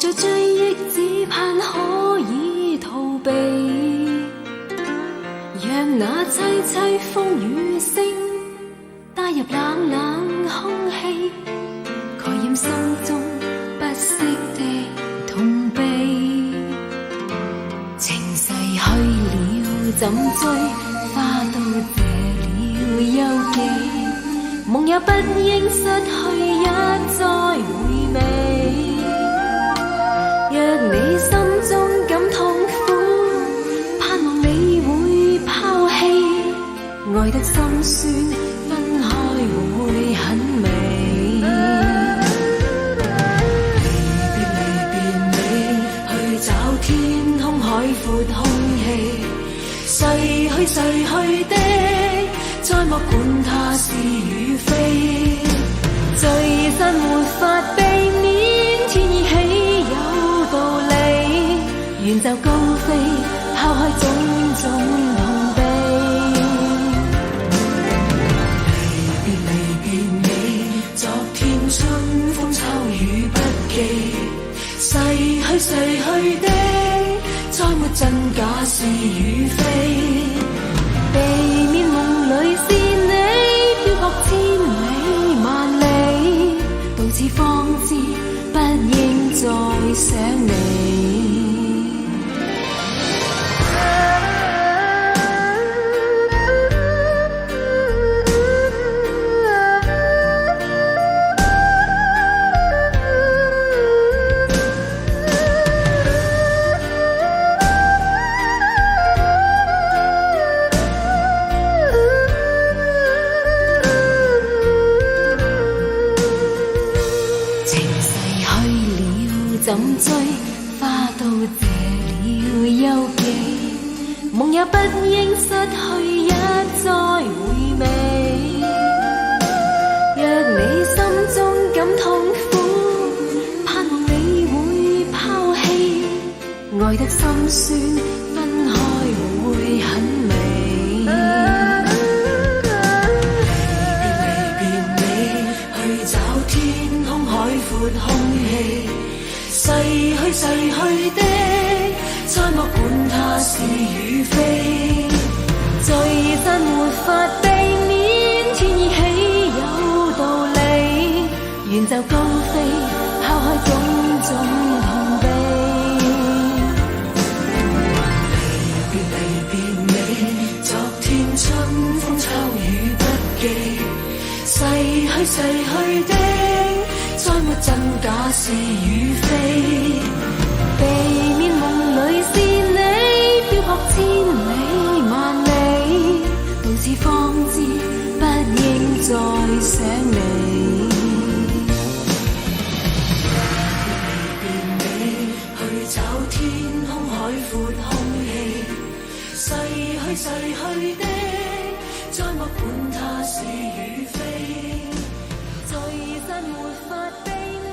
在追憶，只盼可以逃避，讓那淒淒風雨聲帶入冷冷空氣，蓋掩心中不息的痛悲。情逝去了怎追，花都謝了幽記，夢也不應失去一再回味。若你心中感痛苦，盼望你會拋棄，愛得心酸，分開會很美。離別你，去找天空海闊空氣，逝去的，再莫管它是與非，聚散沒法避免，天意豈有道理，遠走高飛，拋開種種痛悲。離別你，昨天春風秋雨不記，逝去的，再沒真假是與非，避免夢裏是你，飄泊千里萬里，到此方知不應再想你。怎追，花都謝了幽記，夢也不應失去一再回味。若你心中感痛苦，盼望你會拋棄，愛得心酸，分開會很美。離別你，去找天空海闊空氣，逝去的，再莫管它是與非，聚散沒法避免，天意豈有道理，遠走高飛，拋開種種痛悲。離別你，昨天春風秋雨不記，逝去的，再沒真假是與非，避免夢裏是你，飄泊千里萬里，到此方知不應再想你。離別你，去找天空海闊空氣，逝去的，再莫管它是與非，聚散沒法避免。